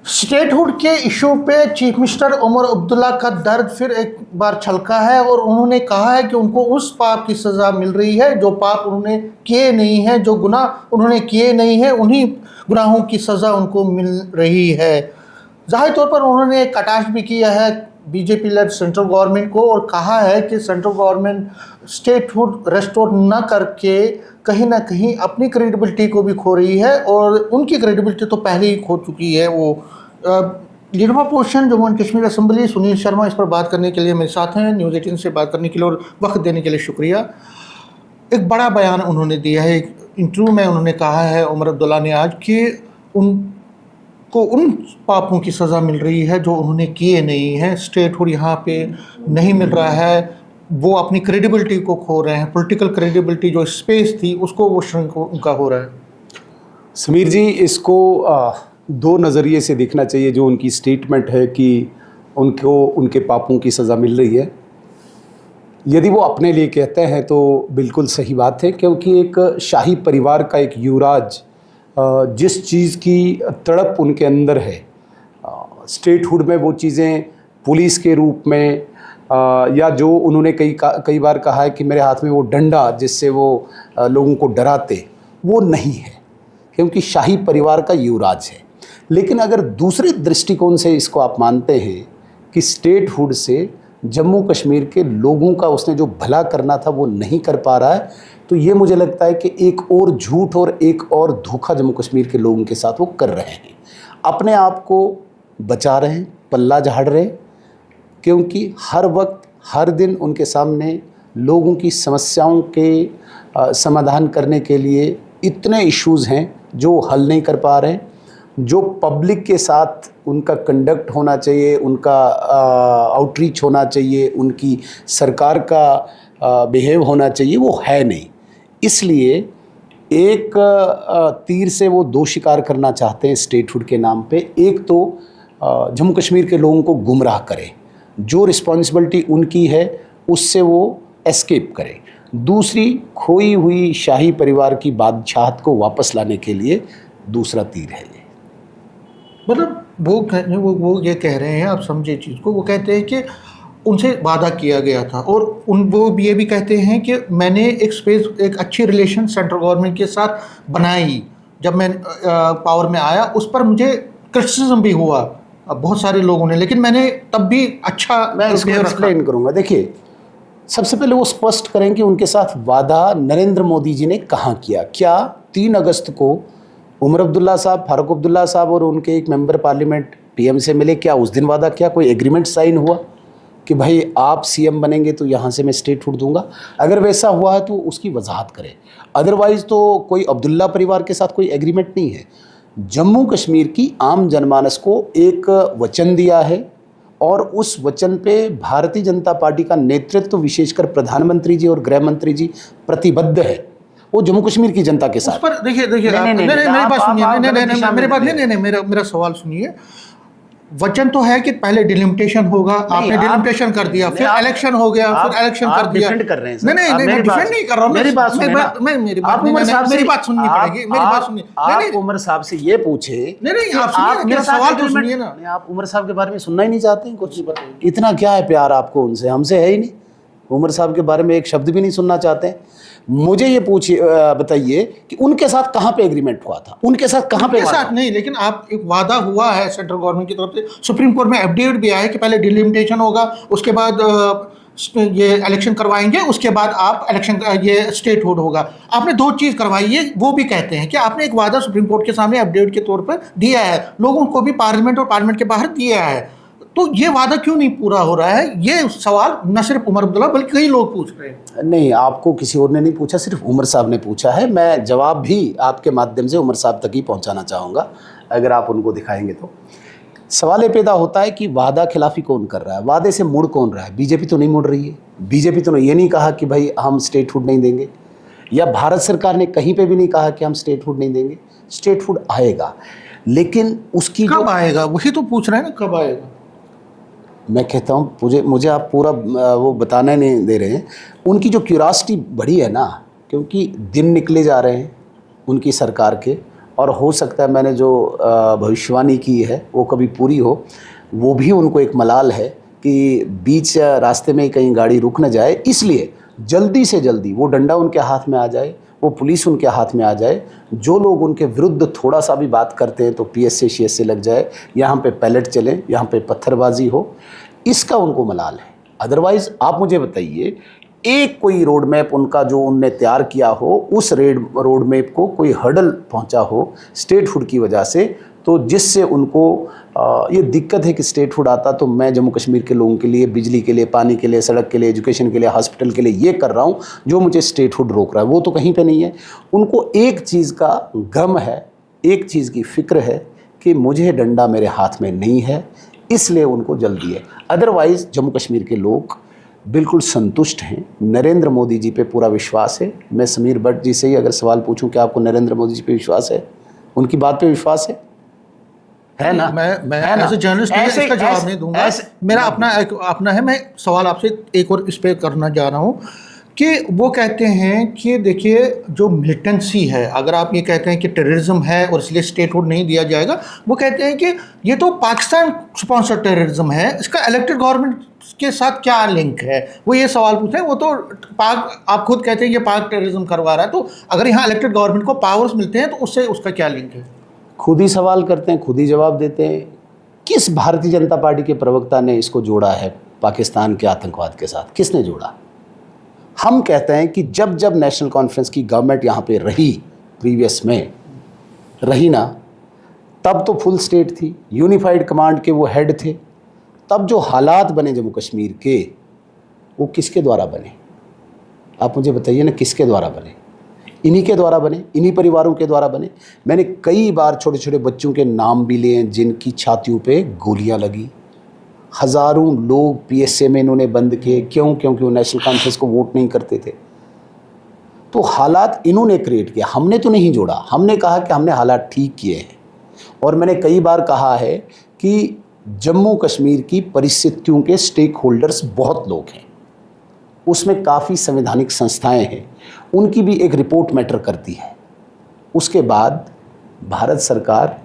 Statehood के issue पे chief minister Omar Abdullah का दर्द फिर एक बार छलका है और उन्होंने कहा है कि उनको उस पाप की सज़ा मिल रही है जो पाप उन्होंने किए नहीं हैं, जो गुनाह उन्होंने किए नहीं हैं, उन्हीं गुनाहों की सज़ा उनको मिल रही है। ज़ाहिर तौर पर उन्होंने एक कटाक्ष भी किया है बीजेपी लेड सेंट्रल गवर्नमेंट को और कहा है कि सेंट्रल गवर्नमेंट स्टेटहुड रेस्टोर न करके कहीं ना कहीं अपनी क्रेडिबिलिटी को भी खो रही है और उनकी क्रेडिबिलिटी तो पहले ही खो चुकी है। वो leader of opposition Jammu and Kashmir assembly Sunil Sharma इस पर बात करने के लिए मेरे साथ हैं। न्यूज़ 18 से बात करने के लिए और वक्त देने के लिए शुक्रिया। एक बड़ा बयान उन्होंने दिया है, एक इंटरव्यू में उन्होंने कहा है उमर अब्दुल्ला ने आज कि उनको उन पापों की सज़ा मिल रही है जो उन्होंने किए नहीं हैं। स्टेटहुड यहाँ पे नहीं मिल रहा है, वो अपनी क्रेडिबिलिटी को खो रहे हैं, पॉलिटिकल क्रेडिबिलिटी जो स्पेस थी उसको वो श्रिंक उनका हो रहा है। समीर जी, इसको दो नज़रिए से देखना चाहिए। जो उनकी स्टेटमेंट है कि उनको उनके पापों की सज़ा मिल रही है, यदि वो अपने लिए कहते हैं तो बिल्कुल सही बात है, क्योंकि एक शाही परिवार का एक युवराज जिस चीज़ की तड़प उनके अंदर है, स्टेटहुड में वो चीज़ें पुलिस के रूप में या जो उन्होंने कई बार कहा है कि मेरे हाथ में वो डंडा जिससे वो लोगों को डराते, वो नहीं है, क्योंकि शाही परिवार का युवराज है। लेकिन अगर दूसरे दृष्टिकोण से इसको आप मानते हैं कि स्टेटहुड से जम्मू कश्मीर के लोगों का उसने जो भला करना था वो नहीं कर पा रहा है, तो ये मुझे लगता है कि एक और झूठ और एक और धोखा जम्मू कश्मीर के लोगों के साथ वो कर रहे हैं। अपने आप को बचा रहे हैं, पल्ला झाड़ रहे हैं, क्योंकि हर वक्त हर दिन उनके सामने लोगों की समस्याओं के समाधान करने के लिए इतने इश्यूज़ हैं जो हल नहीं कर पा रहे हैं। जो पब्लिक के साथ उनका कंडक्ट होना चाहिए, उनका आउटरीच होना चाहिए, उनकी सरकार का बिहेव होना चाहिए, वो है नहीं। इसलिए एक तीर से वो दो शिकार करना चाहते हैं स्टेटहुड के नाम पे। एक तो जम्मू कश्मीर के लोगों को गुमराह करें, जो रिस्पॉन्सिबिलिटी उनकी है उससे वो एस्केप करें। दूसरी, खोई हुई शाही परिवार की बादशाहत को वापस लाने के लिए दूसरा तीर है ये। मतलब वो ये कह रहे हैं, आप समझे चीज़ को, वो कहते हैं कि उनसे वादा किया गया था और वो ये भी कहते हैं कि मैंने एक अच्छी रिलेशन सेंट्रल गवर्नमेंट के साथ बनाई जब मैं पावर में आया। उस पर मुझे क्रिटिसिज्म भी हुआ बहुत सारे लोगों ने, लेकिन मैंने तब भी अच्छा मैं इसको एक्सप्लेन करूँगा। देखिए, सबसे पहले वो स्पष्ट करें कि उनके साथ वादा नरेंद्र मोदी जी ने कहाँ किया। क्या 3 अगस्त को उमर अब्दुल्ला साहब, फारूक अब्दुल्ला साहब और उनके एक मेंबर पार्लियामेंट पीएम से मिले? क्या उस दिन वादा किया? कोई एग्रीमेंट साइन हुआ कि भाई आप सीएम बनेंगे तो यहाँ से मैं स्टेटहुड दूंगा? अगर वैसा हुआ है तो उसकी वजाहत करें। अदरवाइज़ तो कोई अब्दुल्ला परिवार के साथ कोई एग्रीमेंट नहीं है। जम्मू कश्मीर की आम जनमानस को एक वचन दिया है और उस वचन पे भारतीय जनता पार्टी का नेतृत्व, विशेषकर प्रधानमंत्री जी और गृह मंत्री जी प्रतिबद्ध है वो जम्मू कश्मीर की जनता के साथ। पर देखिए मेरी बात सुनिए, मेरा सवाल सुनिए। वचन तो है कि पहले डिलिमिटेशन होगा, आपने डिलिमिटेशन कर दिया, फिर इलेक्शन हो गया, फिर इलेक्शन कर दिया। डिफेंड कर रहे हैं। नहीं डिफेंड नहीं कर रहा हूं। मेरी बात सुनिए, मेरी बात सुननी पड़ेगी। मेरी बात सुनिए। आप उमर साहब से ये पूछे। नहीं आप सुनिए, मेरा सवाल तो सुनिए ना। आप उमर साहब के बारे में सुनना ही नहीं चाहते हैं कुछ? इतना क्या है प्यार आपको उनसे? हमसे है ही नहीं। उमर साहब के बारे में एक शब्द भी नहीं सुनना चाहते हैं। मुझे ये बताइए कि उनके साथ कहाँ पे एग्रीमेंट हुआ था? उनके साथ कहाँ पे? साथ नहीं, लेकिन आप एक वादा हुआ है सेंट्रल गवर्नमेंट की तरफ से, सुप्रीम कोर्ट में एफिडेविट भी आया है कि पहले डिलिमिटेशन होगा, उसके बाद ये इलेक्शन करवाएंगे, उसके बाद आप इलेक्शन ये स्टेटहुड होगा। आपने 2 चीज़ करवाई है। वो भी कहते हैं कि आपने एक वादा सुप्रीम कोर्ट के सामने एफिडेविट के तौर पर दिया है, लोगों को भी पार्लियामेंट और पार्लियामेंट के बाहर दिया है, तो ये वादा क्यों नहीं पूरा हो रहा है? ये सवाल न सिर्फ उमर अब्दुल्ला बल्कि कई लोग पूछ रहे हैं। नहीं, आपको किसी और ने नहीं पूछा, सिर्फ उमर साहब ने पूछा है। मैं जवाब भी आपके माध्यम से उमर साहब तक ही पहुंचाना चाहूँगा, अगर आप उनको दिखाएंगे तो। सवाल ये पैदा होता है कि वादा खिलाफी कौन कर रहा है? वादे से मुड़ कौन रहा है? बीजेपी तो नहीं मुड़ रही है। बीजेपी तो ये नहीं कहा कि भाई हम स्टेटहुड नहीं देंगे, या भारत सरकार ने कहीं पर भी नहीं कहा कि हम स्टेटहुड नहीं देंगे। स्टेटहुड आएगा, लेकिन उसकी कब आएगा वही तो पूछ रहे हैं ना, कब आएगा? मैं कहता हूँ मुझे आप पूरा वो बताना नहीं दे रहे हैं। उनकी जो क्यूरासिटी बढ़ी है ना, क्योंकि दिन निकले जा रहे हैं उनकी सरकार के, और हो सकता है मैंने जो भविष्यवाणी की है वो कभी पूरी हो। वो भी उनको एक मलाल है कि बीच रास्ते में ही कहीं गाड़ी रुक न जाए, इसलिए जल्दी से जल्दी वो डंडा उनके हाथ में आ जाए, वो पुलिस उनके हाथ में आ जाए। जो लोग उनके विरुद्ध थोड़ा सा भी बात करते हैं तो PSA CSA लग जाए, यहाँ पे पैलेट चले, यहाँ पे पत्थरबाजी हो, इसका उनको मलाल है। अदरवाइज़ आप मुझे बताइए, एक कोई रोड मैप उनका जो उनने तैयार किया हो, उस रोड मैप को कोई हर्डल पहुंचा हो स्टेटहुड की वजह से, तो जिससे उनको ये दिक्कत है कि स्टेटहुड आता तो मैं जम्मू कश्मीर के लोगों के लिए, बिजली के लिए, पानी के लिए, सड़क के लिए, एजुकेशन के लिए, हॉस्पिटल के लिए ये कर रहा हूँ जो मुझे स्टेटहुड रोक रहा है, वो तो कहीं पे नहीं है। उनको एक चीज़ का गम है, एक चीज़ की फ़िक्र है कि मुझे डंडा मेरे हाथ में नहीं है, इसलिए उनको जल्दी है। अदरवाइज़ जम्मू कश्मीर के लोग बिल्कुल संतुष्ट हैं, नरेंद्र मोदी जी पे पूरा विश्वास है। मैं समीर भट्ट जी से ही अगर सवाल पूछूं कि आपको नरेंद्र मोदी जी पे विश्वास है, उनकी बात पे विश्वास है ना? मैं एज ए जर्नलिस्ट इसका जवाब नहीं दूंगा। मेरा अपना है। मैं सवाल आपसे एक और इस पे करना जा रहा हूँ कि वो कहते हैं कि देखिए जो मिलिटेंसी है, अगर आप ये कहते हैं कि टेररिज्म है और इसलिए स्टेटहुड नहीं दिया जाएगा, वो कहते हैं कि ये तो पाकिस्तान स्पॉन्सर्ड टेररिज्म है, इसका इलेक्टेड गवर्नमेंट के साथ क्या लिंक है। वो ये सवाल पूछते हैं, वो तो पाक, आप खुद कहते हैं ये पाक टेररिज्म करवा रहा है, तो अगर यहाँ इलेक्टेड गवर्नमेंट को पावर्स मिलते हैं तो उससे उसका क्या लिंक है? खुद ही सवाल करते हैं, खुद ही जवाब देते हैं। किस भारतीय जनता पार्टी के प्रवक्ता ने इसको जोड़ा है पाकिस्तान के आतंकवाद के साथ? किसने जोड़ा? हम कहते हैं कि जब जब नेशनल कॉन्फ्रेंस की गवर्नमेंट यहाँ पे रही, प्रीवियस में रही ना, तब तो फुल स्टेट थी, यूनिफाइड कमांड के वो हेड थे। तब जो हालात बने जम्मू कश्मीर के, वो किसके द्वारा बने? आप मुझे बताइए ना, किसके द्वारा बने? इन्हीं के द्वारा बने, इन्हीं परिवारों के द्वारा बने। मैंने कई बार छोटे छोटे बच्चों के नाम भी लिए हैं जिनकी छातियों पे गोलियां लगी। हज़ारों लोग PSA में इन्होंने बंद किए। क्यों? क्योंकि वो नेशनल कॉन्फ्रेंस को वोट नहीं करते थे। तो हालात इन्होंने क्रिएट किया, हमने तो नहीं जोड़ा। हमने कहा कि हमने हालात ठीक किए हैं। और मैंने कई बार कहा है कि जम्मू कश्मीर की परिस्थितियों के स्टेक होल्डर्स बहुत लोग हैं, उसमें काफ़ी संवैधानिक संस्थाएं हैं, उनकी भी एक रिपोर्ट मैटर करती है। उसके बाद भारत सरकार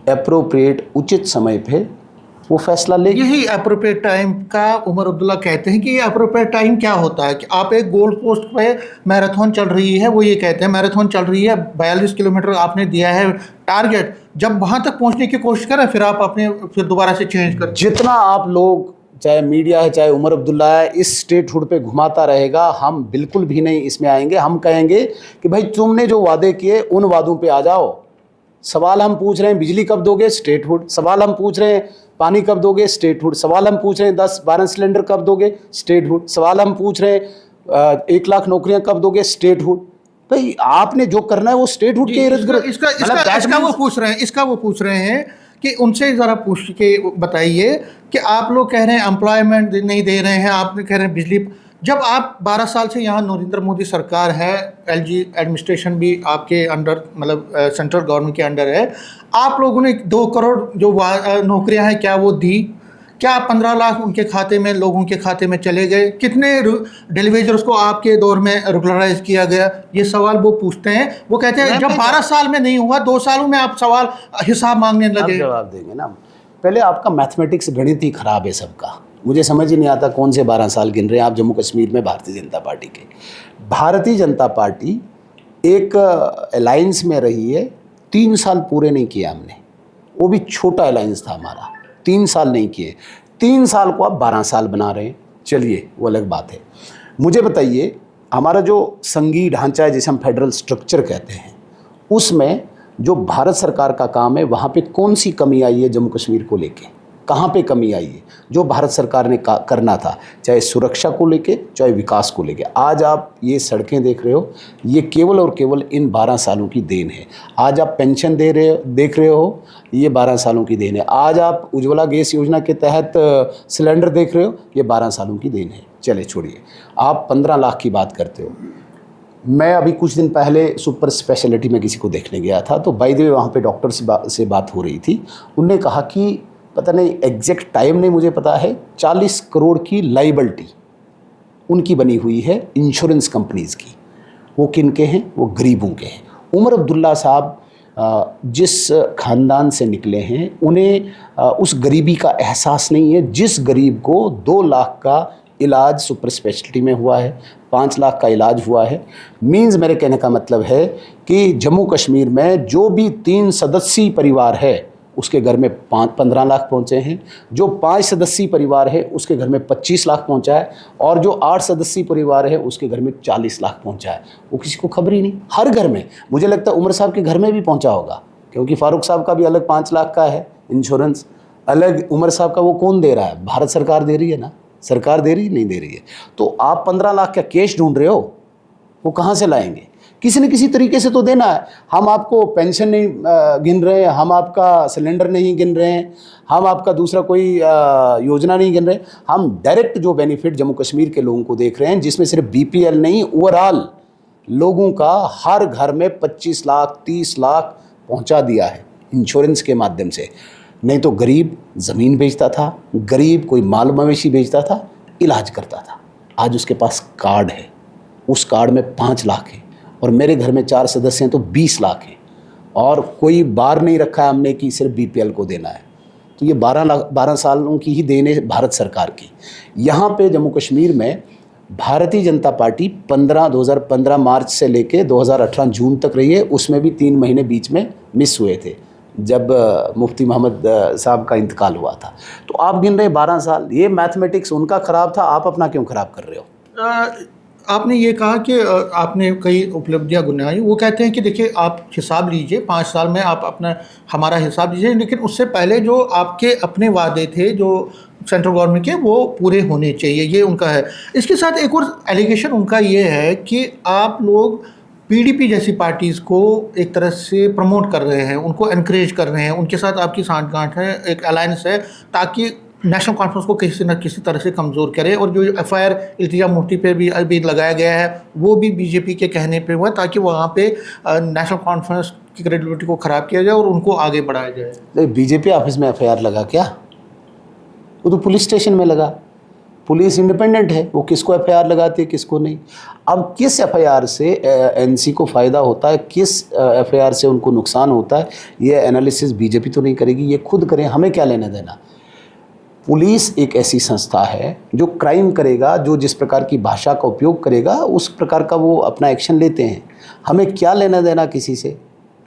एप्रोप्रिएट, उचित समय पे वो फैसला लेगी। यही अप्रोप्रिएट टाइम का उमर अब्दुल्ला कहते हैं कि ये अप्रोप्रिएट टाइम क्या होता है कि आप एक गोल पोस्ट पे मैराथन चल रही है, वो ये कहते हैं मैराथन चल रही है, 42 किलोमीटर आपने दिया है टारगेट, जब वहाँ तक पहुँचने की कोशिश करें फिर दोबारा से चेंज कर। जितना आप लोग, चाहे मीडिया है चाहे उमर अब्दुल्ला है, इस स्टेटहुड पे घुमाता रहेगा, हम बिल्कुल भी नहीं इसमें आएंगे। हम कहेंगे कि भाई तुमने जो वादे किए उन वादों पे आ जाओ। सवाल हम पूछ रहे हैं बिजली कब दोगे? स्टेटहुड। सवाल हम पूछ रहे हैं पानी कब दोगे? स्टेटहुड। सवाल हम पूछ रहे हैं 10-12 सिलेंडर कब दोगे? स्टेटहुड। सवाल हम पूछ रहे हैं 1 लाख नौकरियां कब दोगे? स्टेटहुड। भाई आपने जो करना है वो स्टेटहुड के इर्द गिर्द। इसका वो पूछ रहे हैं कि उनसे ज़रा पूछ के बताइए कि आप लोग कह रहे हैं एम्प्लॉयमेंट नहीं दे रहे हैं, आप कह रहे हैं बिजली, जब आप 12 साल से यहाँ नरेंद्र मोदी सरकार है, LG एडमिनिस्ट्रेशन भी आपके अंडर, मतलब सेंट्रल गवर्नमेंट के अंडर है, आप लोगों ने 2 करोड़ जो नौकरियाँ हैं क्या वो दी? क्या 15 लाख उनके खाते में, लोगों के खाते में चले गए? कितने डेलीवेजर्स को आपके दौर में रेगुलराइज किया गया? ये सवाल वो पूछते हैं। वो कहते हैं जब 12 साल में नहीं हुआ, 2 सालों में आप सवाल हिसाब मांगने लगे। जवाब देंगे ना। पहले आपका मैथमेटिक्स, गणित ही खराब है सबका। मुझे समझ ही नहीं आता कौन से 12 साल गिन रहे हैं आप जम्मू कश्मीर में भारतीय जनता पार्टी के। भारतीय जनता पार्टी एक अलायंस में रही है, 3 साल पूरे नहीं किए हमने, वो भी छोटा अलायंस था हमारा, 3 साल नहीं किए। 3 साल को आप 12 साल बना रहे हैं, चलिए वो अलग बात है। मुझे बताइए, हमारा जो संघीय ढांचा है जिसे हम फेडरल स्ट्रक्चर कहते हैं, उसमें जो भारत सरकार का काम है वहाँ पे कौन सी कमी आई है जम्मू कश्मीर को लेके? कहाँ पे कमी आई है जो भारत सरकार ने करना था, चाहे सुरक्षा को लेके चाहे विकास को लेके? आज आप ये सड़कें देख रहे हो, ये केवल और केवल इन 12 सालों की देन है। आज आप पेंशन देख रहे हो, ये 12 सालों की देन है। आज आप उज्ज्वला गैस योजना के तहत सिलेंडर देख रहे हो, ये 12 सालों की देन है। चले छोड़िए, आप 15 लाख की बात करते हो। मैं अभी कुछ दिन पहले सुपर स्पेशलिटी में किसी को देखने गया था, तो बाय द वे वहाँ पे डॉक्टर से बात हो रही थी। उनने कहा कि पता नहीं, एग्जैक्ट टाइम नहीं मुझे पता है, 40 करोड़ की लाइबिलिटी उनकी बनी हुई है इंश्योरेंस कंपनीज़ की। वो किन के हैं? वो गरीबों के हैं। उमर अब्दुल्ला साहब जिस खानदान से निकले हैं उन्हें उस गरीबी का एहसास नहीं है जिस गरीब को 2 लाख का इलाज सुपर स्पेशलिटी में हुआ है, 5 लाख का इलाज हुआ है। मीन्स मेरे कहने का मतलब है कि जम्मू कश्मीर में जो भी 3 सदस्यीय परिवार है उसके घर में 15 लाख पहुँचे हैं, जो 5 सदस्यीय परिवार है उसके घर में 25 लाख पहुँचा है, और जो 8 सदस्यीय परिवार है उसके घर में 40 लाख पहुँचा है। वो किसी को खबर ही नहीं। हर घर में, मुझे लगता है उमर साहब के घर में भी पहुँचा होगा, क्योंकि फारूक साहब का भी अलग 5 लाख का है इंश्योरेंस, अलग उमर साहब का वो कौन दे रहा है? भारत सरकार दे रही है ना, सरकार दे रही नहीं दे रही है। तो आप 15 लाख का कैश ढूंढ रहे हो, वो कहाँ से लाएंगे? किसी न किसी तरीके से तो देना है। हम आपको पेंशन नहीं गिन रहे हैं, हम आपका सिलेंडर नहीं गिन रहे हैं, हम आपका दूसरा कोई योजना नहीं गिन रहे, हम डायरेक्ट जो बेनिफिट जम्मू कश्मीर के लोगों को देख रहे हैं, जिसमें सिर्फ बीपीएल नहीं, ओवरऑल लोगों का हर घर में 25 लाख 30 लाख पहुंचा दिया है इंश्योरेंस के माध्यम से। नहीं तो गरीब ज़मीन बेचता था, गरीब कोई माल मवेशी बेचता था, इलाज करता था। आज उसके पास कार्ड है, उस कार्ड में 5 लाख है, और मेरे घर में 4 सदस्य हैं तो 20 लाख है, और कोई बार नहीं रखा है हमने कि सिर्फ बीपीएल को देना है। तो ये 12 सालों की ही देन है भारत सरकार की। यहाँ पे जम्मू कश्मीर में भारतीय जनता पार्टी 2015 मार्च से लेके 2018 जून तक रही है, उसमें भी 3 महीने बीच में मिस हुए थे जब मुफ्ती मोहम्मद साहब का इंतकाल हुआ था। तो आप गिन रहे 12 साल, ये मैथमेटिक्स उनका ख़राब था, आप अपना क्यों ख़राब कर रहे हो? आपने ये कहा कि आपने कई उपलब्धियां गिनाई। वो कहते हैं कि देखिए आप हिसाब लीजिए, 5 साल में आप अपना हमारा हिसाब लीजिए, लेकिन उससे पहले जो आपके अपने वादे थे जो सेंट्रल गवर्नमेंट के, वो पूरे होने चाहिए, ये उनका है। इसके साथ एक और एलिगेशन उनका ये है कि आप लोग पीडीपी जैसी पार्टीज़ को एक तरह से प्रमोट कर रहे हैं, उनको एनकरेज कर रहे हैं, उनके साथ आपकी सांठगांठ है, एक अलायंस है, ताकि नेशनल कॉन्फ्रेंस को किसी न किसी तरह से कमज़ोर करे। और जो एफआईआर इल्तिजा मुफ्ती पे भी अभी लगाया गया है, वो भी बीजेपी के कहने पे हुआ, ताकि वहाँ पे नेशनल कॉन्फ्रेंस की क्रेडिबिलिटी को ख़राब किया जाए और उनको आगे बढ़ाया जाए। बीजेपी ऑफिस में एफआईआर लगा क्या? वो तो पुलिस स्टेशन में लगा। पुलिस इंडिपेंडेंट है, वो किसको एफआईआर लगाती है, किसको नहीं। अब किस एफआईआर से एनसी को फ़ायदा होता है, किस एफआईआर से उनको नुकसान होता है, ये एनालिसिस बीजेपी तो नहीं करेगी, ये खुद करें, हमें क्या लेना देना। पुलिस एक ऐसी संस्था है जो क्राइम करेगा, जो जिस प्रकार की भाषा का उपयोग करेगा उस प्रकार का वो अपना एक्शन लेते हैं। हमें क्या लेना देना किसी से,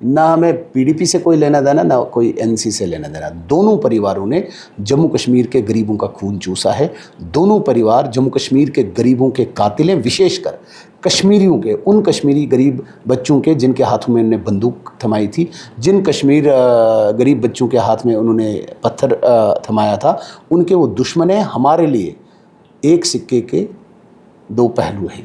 ना हमें पीडीपी से कोई लेना देना, ना कोई एनसी से लेना देना। दोनों परिवारों ने जम्मू कश्मीर के गरीबों का खून चूसा है। दोनों परिवार जम्मू कश्मीर के गरीबों के कातिल हैं, विशेषकर कश्मीरियों के, उन कश्मीरी गरीब बच्चों के जिनके हाथों में उन्होंने बंदूक थमाई थी, जिन कश्मीर गरीब बच्चों के हाथ में उन्होंने पत्थर थमाया था, उनके वो दुश्मन हैं। हमारे लिए एक सिक्के के 2 पहलू हैं।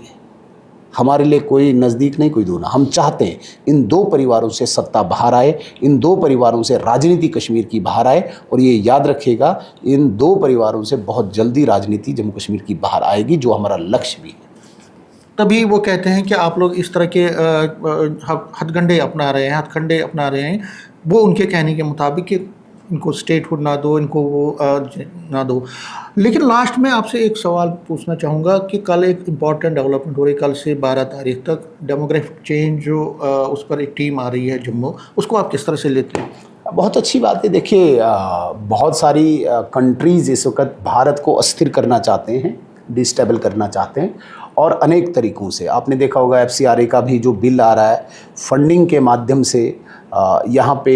हमारे लिए कोई नज़दीक नहीं, कोई दूर ना। हम चाहते हैं इन 2 परिवारों से सत्ता बाहर आए, इन 2 परिवारों से राजनीति कश्मीर की बाहर आए, और ये याद रखिएगा इन 2 परिवारों से बहुत जल्दी राजनीति जम्मू कश्मीर की बाहर आएगी, जो हमारा लक्ष्य भी है। तभी वो कहते हैं कि आप लोग इस तरह के हथकंडे अपना रहे हैं, वो उनके कहने के मुताबिक कि इनको स्टेटहुड ना दो, इनको वो ना दो। लेकिन लास्ट में आपसे एक सवाल पूछना चाहूँगा कि कल एक इम्पॉर्टेंट डेवलपमेंट हो रही, कल से 12 तारीख तक डेमोग्राफिक चेंज जो उस पर एक टीम आ रही है जम्मू, उसको आप किस तरह से लेते हैं? बहुत अच्छी बात है। देखिए, बहुत सारी कंट्रीज़ इस वक्त भारत को अस्थिर करना चाहते हैं, डिस्टेबल करना चाहते हैं, और अनेक तरीक़ों से। आपने देखा होगा एफसीआरए का भी जो बिल आ रहा है, फंडिंग के माध्यम से यहाँ पे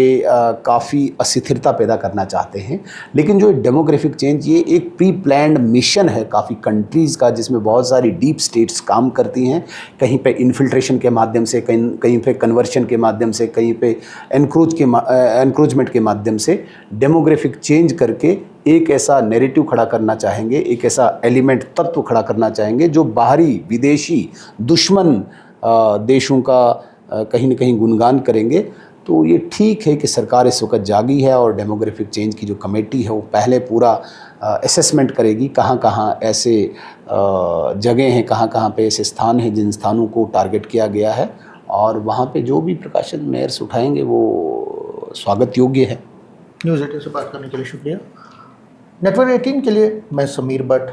काफ़ी अस्थिरता पैदा करना चाहते हैं। लेकिन जो डेमोग्राफिक चेंज, ये एक प्री प्लान्ड मिशन है काफ़ी कंट्रीज़ का, जिसमें बहुत सारी डीप स्टेट्स काम करती हैं। कहीं पे इन्फिल्ट्रेशन के माध्यम से, कहीं पे कन्वर्शन के माध्यम से, कहीं पे एनक्रोचमेंट के माध्यम से डेमोग्राफिक चेंज करके एक ऐसा नैरेटिव खड़ा करना चाहेंगे, एक ऐसा एलिमेंट तत्व खड़ा करना चाहेंगे जो बाहरी विदेशी दुश्मन देशों का कहीं न कहीं गुणगान करेंगे। तो ये ठीक है कि सरकार इस वक्त जागी है, और डेमोग्राफिक चेंज की जो कमेटी है वो पहले पूरा असेसमेंट करेगी, कहाँ कहाँ ऐसे जगह हैं, कहाँ कहाँ पे ऐसे स्थान हैं जिन स्थानों को टारगेट किया गया है, और वहाँ पे जो भी प्रिकॉशन मेयर्स उठाएंगे वो स्वागत योग्य है। न्यूज़ 18 से बात करने के लिए शुक्रिया। नेटवर्क 18 के लिए मैं समीर भट्ट।